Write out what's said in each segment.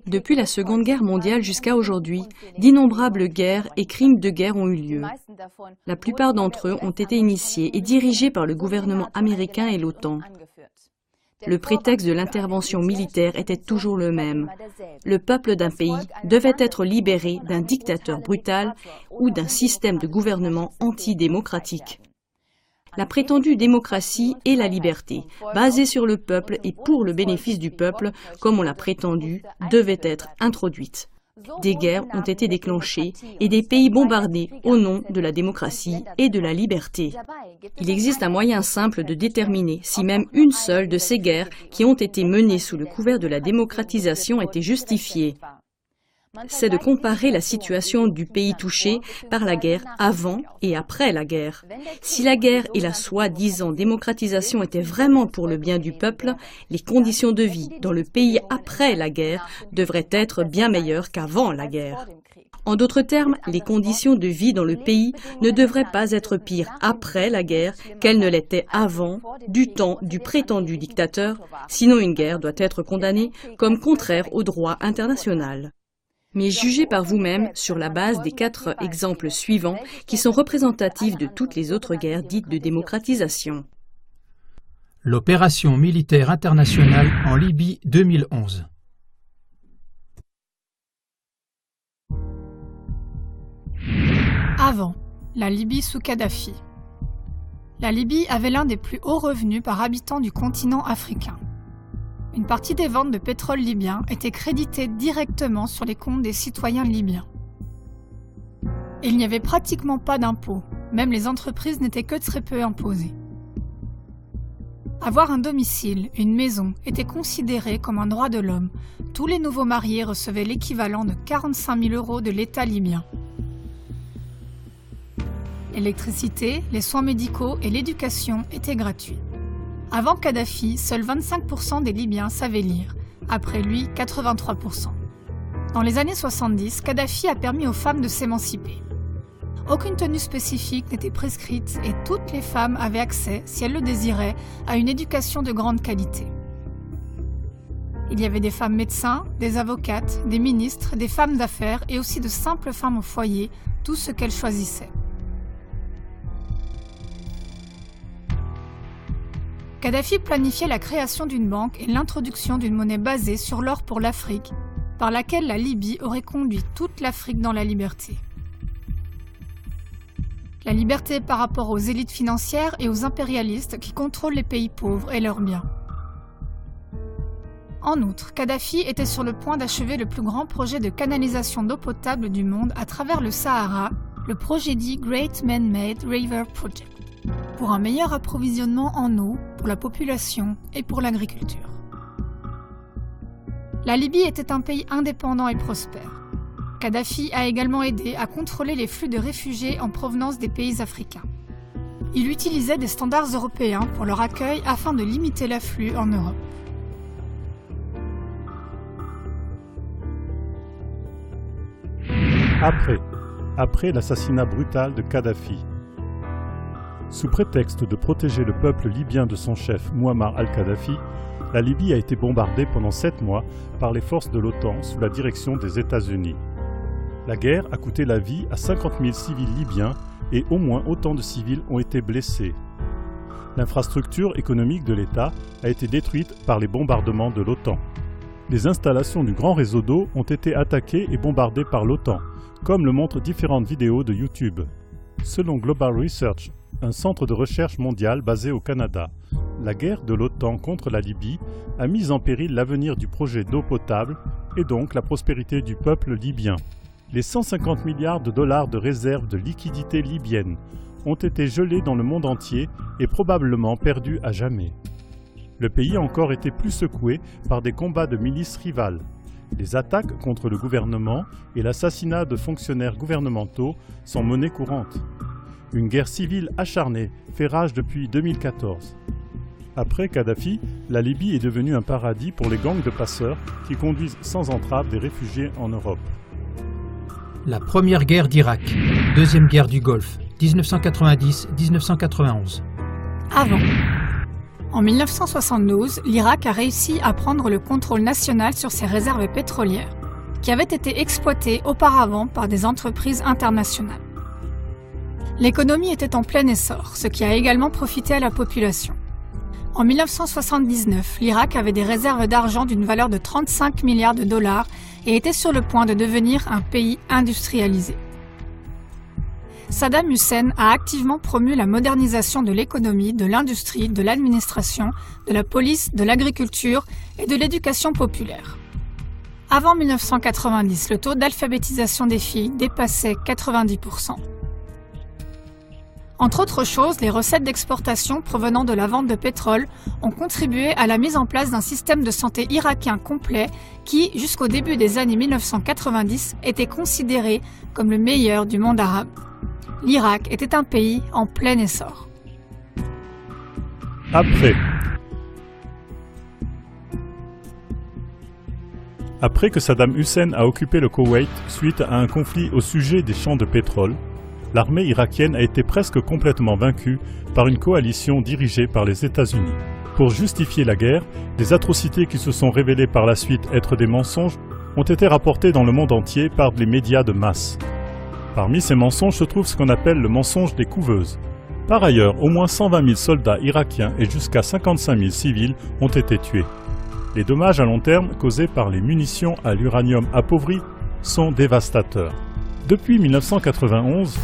Depuis la Seconde Guerre mondiale jusqu'à aujourd'hui, d'innombrables guerres et crimes de guerre ont eu lieu. La plupart d'entre eux ont été initiés et dirigés par le gouvernement américain et l'OTAN. Le prétexte de l'intervention militaire était toujours le même. Le peuple d'un pays devait être libéré d'un dictateur brutal ou d'un système de gouvernement antidémocratique. La prétendue démocratie et la liberté, basée sur le peuple et pour le bénéfice du peuple, comme on l'a prétendu, devaient être introduites. Des guerres ont été déclenchées et des pays bombardés au nom de la démocratie et de la liberté. Il existe un moyen simple de déterminer si même une seule de ces guerres qui ont été menées sous le couvert de la démocratisation était justifiée. C'est de comparer la situation du pays touché par la guerre avant et après la guerre. Si la guerre et la soi-disant démocratisation étaient vraiment pour le bien du peuple, les conditions de vie dans le pays après la guerre devraient être bien meilleures qu'avant la guerre. En d'autres termes, les conditions de vie dans le pays ne devraient pas être pires après la guerre qu'elles ne l'étaient avant, du temps du prétendu dictateur, sinon une guerre doit être condamnée comme contraire au droit international. Mais jugez par vous-même sur la base des 4 exemples suivants qui sont représentatifs de toutes les autres guerres dites de démocratisation. L'opération militaire internationale en Libye 2011. Avant, la Libye sous Kadhafi. La Libye avait l'un des plus hauts revenus par habitant du continent africain. Une partie des ventes de pétrole libyen était créditée directement sur les comptes des citoyens libyens. Et il n'y avait pratiquement pas d'impôts, même les entreprises n'étaient que très peu imposées. Avoir un domicile, une maison, était considéré comme un droit de l'homme. Tous les nouveaux mariés recevaient l'équivalent de 45 000 € de l'État libyen. L'électricité, les soins médicaux et l'éducation étaient gratuits. Avant Kadhafi, seuls 25% des Libyens savaient lire. Après lui, 83%. Dans les années 70, Kadhafi a permis aux femmes de s'émanciper. Aucune tenue spécifique n'était prescrite et toutes les femmes avaient accès, si elles le désiraient, à une éducation de grande qualité. Il y avait des femmes médecins, des avocates, des ministres, des femmes d'affaires et aussi de simples femmes au foyer, tout ce qu'elles choisissaient. Kadhafi planifiait la création d'une banque et l'introduction d'une monnaie basée sur l'or pour l'Afrique, par laquelle la Libye aurait conduit toute l'Afrique dans la liberté. La liberté par rapport aux élites financières et aux impérialistes qui contrôlent les pays pauvres et leurs biens. En outre, Kadhafi était sur le point d'achever le plus grand projet de canalisation d'eau potable du monde à travers le Sahara, le projet dit Great Man-Made River Project, pour un meilleur approvisionnement en eau pour la population et pour l'agriculture. La Libye était un pays indépendant et prospère. Kadhafi a également aidé à contrôler les flux de réfugiés en provenance des pays africains. Il utilisait des standards européens pour leur accueil afin de limiter l'afflux en Europe. Après l'assassinat brutal de Kadhafi. Sous prétexte de protéger le peuple libyen de son chef Mouammar al-Kadhafi, la Libye a été bombardée pendant 7 mois par les forces de l'OTAN sous la direction des États-Unis. La guerre a coûté la vie à 50 000 civils libyens et au moins autant de civils ont été blessés. L'infrastructure économique de l'État a été détruite par les bombardements de l'OTAN. Les installations du grand réseau d'eau ont été attaquées et bombardées par l'OTAN, comme le montrent différentes vidéos de YouTube. Selon Global Research, un centre de recherche mondial basé au Canada, la guerre de l'OTAN contre la Libye a mis en péril l'avenir du projet d'eau potable et donc la prospérité du peuple libyen. Les 150 milliards de dollars de réserves de liquidités libyennes ont été gelés dans le monde entier et probablement perdus à jamais. Le pays a encore été plus secoué par des combats de milices rivales. Les attaques contre le gouvernement et l'assassinat de fonctionnaires gouvernementaux sont monnaie courante. Une guerre civile acharnée fait rage depuis 2014. Après Kadhafi, la Libye est devenue un paradis pour les gangs de passeurs qui conduisent sans entrave des réfugiés en Europe. La première guerre d'Irak, deuxième guerre du Golfe, 1990-1991. Avant. En 1972, l'Irak a réussi à prendre le contrôle national sur ses réserves pétrolières, qui avaient été exploitées auparavant par des entreprises internationales. L'économie était en plein essor, ce qui a également profité à la population. En 1979, l'Irak avait des réserves d'argent d'une valeur de 35 milliards de dollars et était sur le point de devenir un pays industrialisé. Saddam Hussein a activement promu la modernisation de l'économie, de l'industrie, de l'administration, de la police, de l'agriculture et de l'éducation populaire. Avant 1990, le taux d'alphabétisation des filles dépassait 90%. Entre autres choses, les recettes d'exportation provenant de la vente de pétrole ont contribué à la mise en place d'un système de santé irakien complet qui, jusqu'au début des années 1990, était considéré comme le meilleur du monde arabe. L'Irak était un pays en plein essor. Après que Saddam Hussein a occupé le Koweït suite à un conflit au sujet des champs de pétrole, l'armée irakienne a été presque complètement vaincue par une coalition dirigée par les États-Unis. Pour justifier la guerre, des atrocités qui se sont révélées par la suite être des mensonges ont été rapportées dans le monde entier par les médias de masse. Parmi ces mensonges se trouve ce qu'on appelle le mensonge des couveuses. Par ailleurs, au moins 120 000 soldats irakiens et jusqu'à 55 000 civils ont été tués. Les dommages à long terme causés par les munitions à l'uranium appauvri sont dévastateurs. Depuis 1991,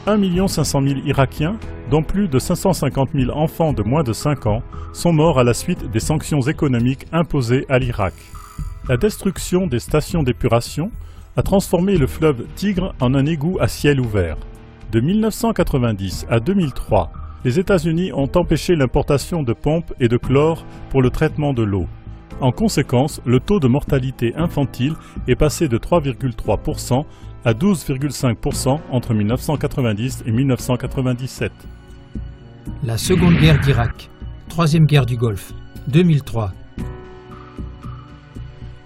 1 500 000 Irakiens, dont plus de 550 000 enfants de moins de 5 ans, sont morts à la suite des sanctions économiques imposées à l'Irak. La destruction des stations d'épuration a transformé le fleuve Tigre en un égout à ciel ouvert. De 1990 à 2003, les États-Unis ont empêché l'importation de pompes et de chlore pour le traitement de l'eau. En conséquence, le taux de mortalité infantile est passé de 3,3% à 12,5% entre 1990 et 1997. La Seconde Guerre d'Irak, Troisième Guerre du Golfe, 2003.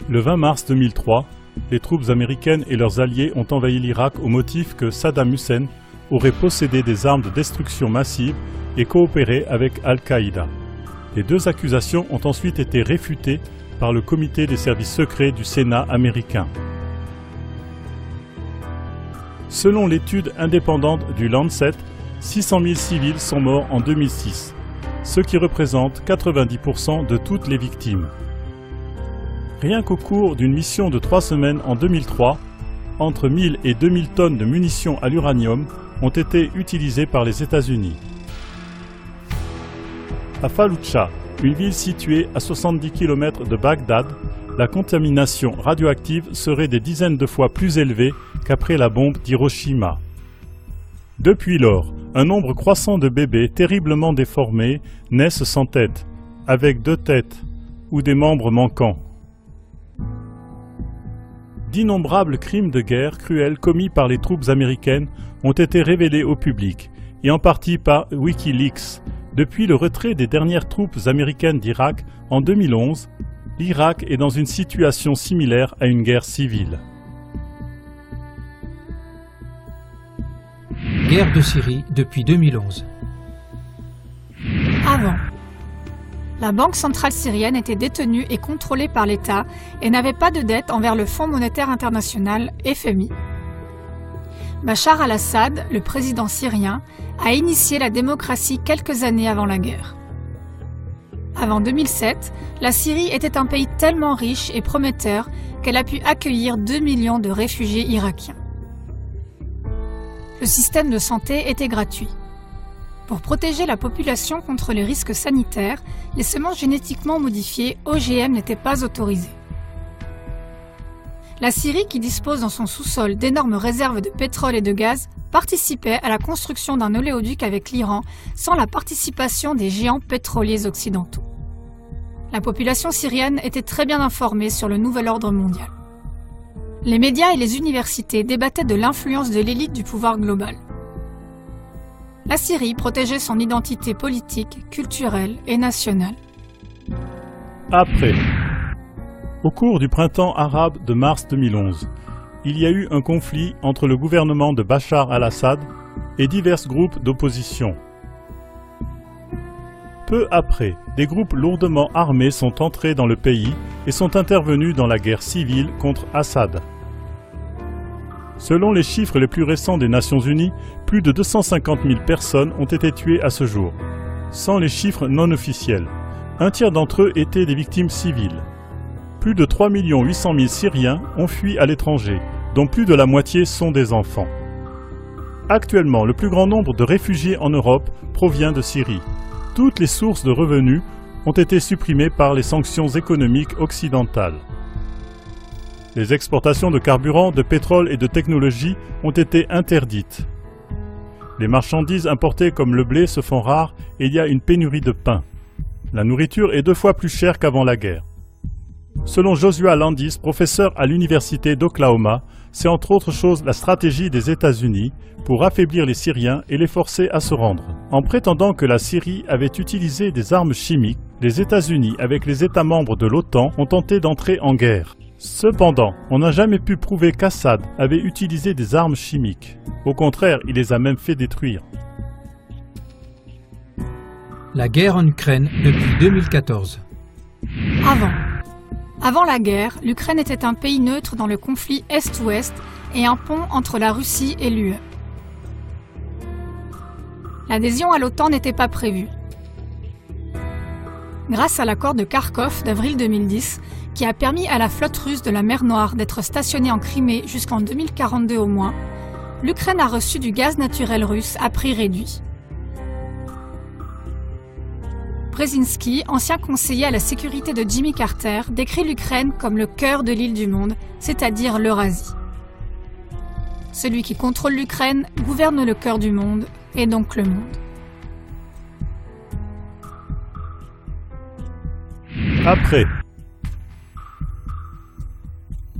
Le 20 mars 2003, les troupes américaines et leurs alliés ont envahi l'Irak au motif que Saddam Hussein aurait possédé des armes de destruction massive et coopéré avec Al-Qaïda. Les deux accusations ont ensuite été réfutées par le comité des services secrets du Sénat américain. Selon l'étude indépendante du Lancet, 600 000 civils sont morts en 2006, ce qui représente 90% de toutes les victimes. Rien qu'au cours d'une mission de 3 semaines en 2003, entre 1000 et 2000 tonnes de munitions à l'uranium ont été utilisées par les États-Unis. À Fallujah, une ville située à 70 km de Bagdad, la contamination radioactive serait des dizaines de fois plus élevée qu'après la bombe d'Hiroshima. Depuis lors, un nombre croissant de bébés terriblement déformés naissent sans tête, avec 2 têtes ou des membres manquants. D'innombrables crimes de guerre cruels commis par les troupes américaines ont été révélés au public, et en partie par Wikileaks. Depuis le retrait des dernières troupes américaines d'Irak en 2011, l'Irak est dans une situation similaire à une guerre civile. Guerre de Syrie depuis 2011. Avant. La Banque centrale syrienne était détenue et contrôlée par l'État et n'avait pas de dette envers le Fonds monétaire international, FMI. Bachar al-Assad, le président syrien, a initié la démocratie quelques années avant la guerre. Avant 2007, la Syrie était un pays tellement riche et prometteur qu'elle a pu accueillir 2 millions de réfugiés irakiens. Le système de santé était gratuit. Pour protéger la population contre les risques sanitaires, les semences génétiquement modifiées OGM n'étaient pas autorisées. La Syrie, qui dispose dans son sous-sol d'énormes réserves de pétrole et de gaz, participait à la construction d'un oléoduc avec l'Iran sans la participation des géants pétroliers occidentaux. La population syrienne était très bien informée sur le nouvel ordre mondial. Les médias et les universités débattaient de l'influence de l'élite du pouvoir global. La Syrie protégeait son identité politique, culturelle et nationale. Après. Au cours du printemps arabe de mars 2011, il y a eu un conflit entre le gouvernement de Bachar al-Assad et divers groupes d'opposition. Peu après, des groupes lourdement armés sont entrés dans le pays et sont intervenus dans la guerre civile contre Assad. Selon les chiffres les plus récents des Nations Unies, plus de 250 000 personnes ont été tuées à ce jour. Sans les chiffres non officiels, un tiers d'entre eux étaient des victimes civiles. Plus de 3 800 000 Syriens ont fui à l'étranger, dont plus de la moitié sont des enfants. Actuellement, le plus grand nombre de réfugiés en Europe provient de Syrie. Toutes les sources de revenus ont été supprimées par les sanctions économiques occidentales. Les exportations de carburant, de pétrole et de technologie ont été interdites. Les marchandises importées comme le blé se font rares et il y a une pénurie de pain. La nourriture est 2 fois plus chère qu'avant la guerre. Selon Joshua Landis, professeur à l'université d'Oklahoma, c'est entre autres choses la stratégie des États-Unis pour affaiblir les Syriens et les forcer à se rendre. En prétendant que la Syrie avait utilisé des armes chimiques, les États-Unis, avec les États membres de l'OTAN, ont tenté d'entrer en guerre. Cependant, on n'a jamais pu prouver qu'Assad avait utilisé des armes chimiques. Au contraire, il les a même fait détruire. La guerre en Ukraine depuis 2014. Avant la guerre, l'Ukraine était un pays neutre dans le conflit Est-Ouest et un pont entre la Russie et l'UE. L'adhésion à l'OTAN n'était pas prévue. Grâce à l'accord de Kharkov d'avril 2010, qui a permis à la flotte russe de la mer Noire d'être stationnée en Crimée jusqu'en 2042 au moins, l'Ukraine a reçu du gaz naturel russe à prix réduit. Brzezinski, ancien conseiller à la sécurité de Jimmy Carter, décrit l'Ukraine comme le cœur de l'île du monde, c'est-à-dire l'Eurasie. Celui qui contrôle l'Ukraine gouverne le cœur du monde, et donc le monde.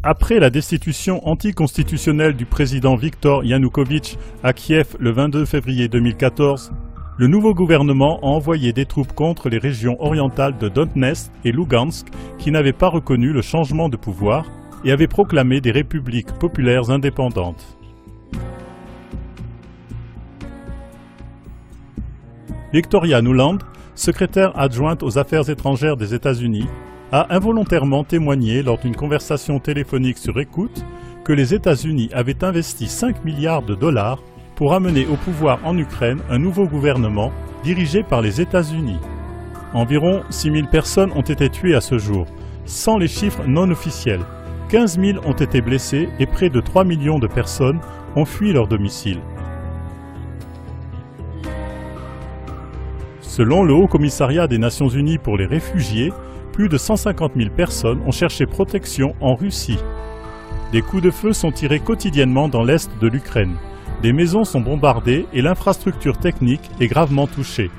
Après la destitution anticonstitutionnelle du président Viktor Yanukovych à Kiev le 22 février 2014, le nouveau gouvernement a envoyé des troupes contre les régions orientales de Donetsk et Lugansk qui n'avaient pas reconnu le changement de pouvoir et avaient proclamé des républiques populaires indépendantes. Victoria Nuland, secrétaire adjointe aux affaires étrangères des États-Unis, a involontairement témoigné lors d'une conversation téléphonique sur écoute que les États-Unis avaient investi 5 milliards de dollars pour amener au pouvoir en Ukraine un nouveau gouvernement dirigé par les États-Unis. Environ 6 000 personnes ont été tuées à ce jour, sans les chiffres non officiels. 15 000 ont été blessés et près de 3 millions de personnes ont fui leur domicile. Selon le Haut Commissariat des Nations Unies pour les réfugiés, plus de 150 000 personnes ont cherché protection en Russie. Des coups de feu sont tirés quotidiennement dans l'est de l'Ukraine. Des maisons sont bombardées et l'infrastructure technique est gravement touchée.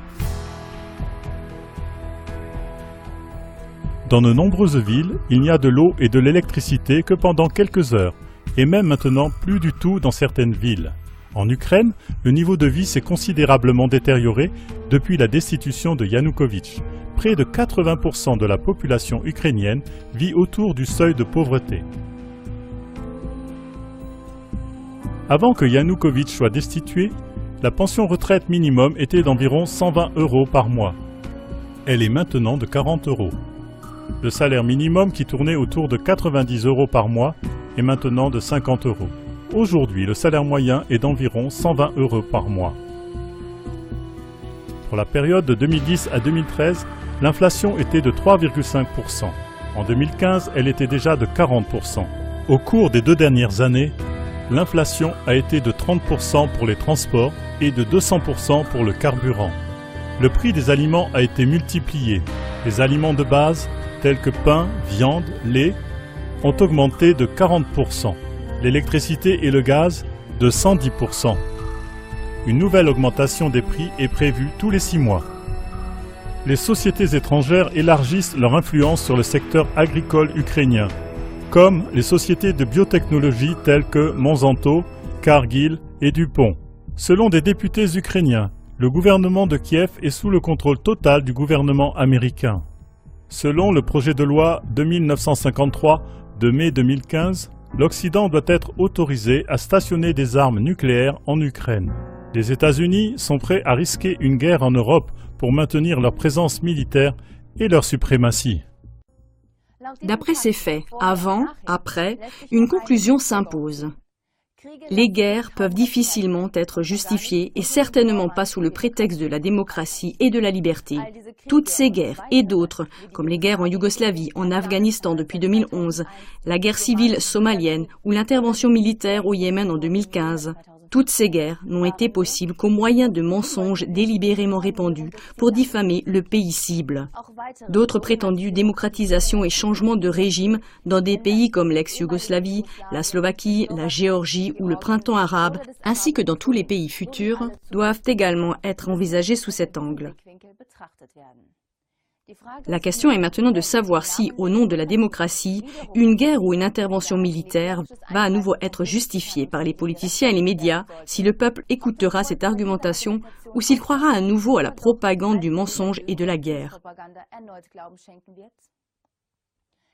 Dans de nombreuses villes, il n'y a de l'eau et de l'électricité que pendant quelques heures, et même maintenant plus du tout dans certaines villes. En Ukraine, le niveau de vie s'est considérablement détérioré depuis la destitution de Yanukovych. Près de 80% de la population ukrainienne vit autour du seuil de pauvreté. Avant que Yanukovych soit destitué, la pension retraite minimum était d'environ 120 € par mois. Elle est maintenant de 40 €. Le salaire minimum qui tournait autour de 90 € par mois est maintenant de 50 €. Aujourd'hui, le salaire moyen est d'environ 120 € par mois. Pour la période de 2010 à 2013, l'inflation était de 3,5%. En 2015, elle était déjà de 40%. Au cours des 2 dernières années, l'inflation a été de 30% pour les transports et de 200% pour le carburant. Le prix des aliments a été multiplié. Les aliments de base, tels que pain, viande, lait, ont augmenté de 40%. L'électricité et le gaz de 110%. Une nouvelle augmentation des prix est prévue tous les 6 mois. Les sociétés étrangères élargissent leur influence sur le secteur agricole ukrainien, comme les sociétés de biotechnologie telles que Monsanto, Cargill et DuPont. Selon des députés ukrainiens, le gouvernement de Kiev est sous le contrôle total du gouvernement américain. Selon le projet de loi 2953 de mai 2015, l'Occident doit être autorisé à stationner des armes nucléaires en Ukraine. Les États-Unis sont prêts à risquer une guerre en Europe pour maintenir leur présence militaire et leur suprématie. D'après ces faits, avant, après, une conclusion s'impose. Les guerres peuvent difficilement être justifiées et certainement pas sous le prétexte de la démocratie et de la liberté. Toutes ces guerres et d'autres, comme les guerres en Yougoslavie, en Afghanistan depuis 2011, la guerre civile somalienne ou l'intervention militaire au Yémen en 2015, toutes ces guerres n'ont été possibles qu'au moyen de mensonges délibérément répandus pour diffamer le pays cible. D'autres prétendues démocratisations et changements de régime dans des pays comme l'ex-Yougoslavie, la Slovaquie, la Géorgie ou le printemps arabe, ainsi que dans tous les pays futurs, doivent également être envisagés sous cet angle. La question est maintenant de savoir si, au nom de la démocratie, une guerre ou une intervention militaire va à nouveau être justifiée par les politiciens et les médias, si le peuple écoutera cette argumentation ou s'il croira à nouveau à la propagande du mensonge et de la guerre.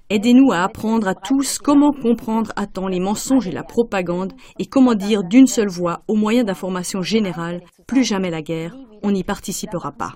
Aidez-nous à apprendre à tous comment comprendre à temps les mensonges et la propagande et comment dire d'une seule voix, au moyen d'informations générales, plus jamais la guerre, on n'y participera pas.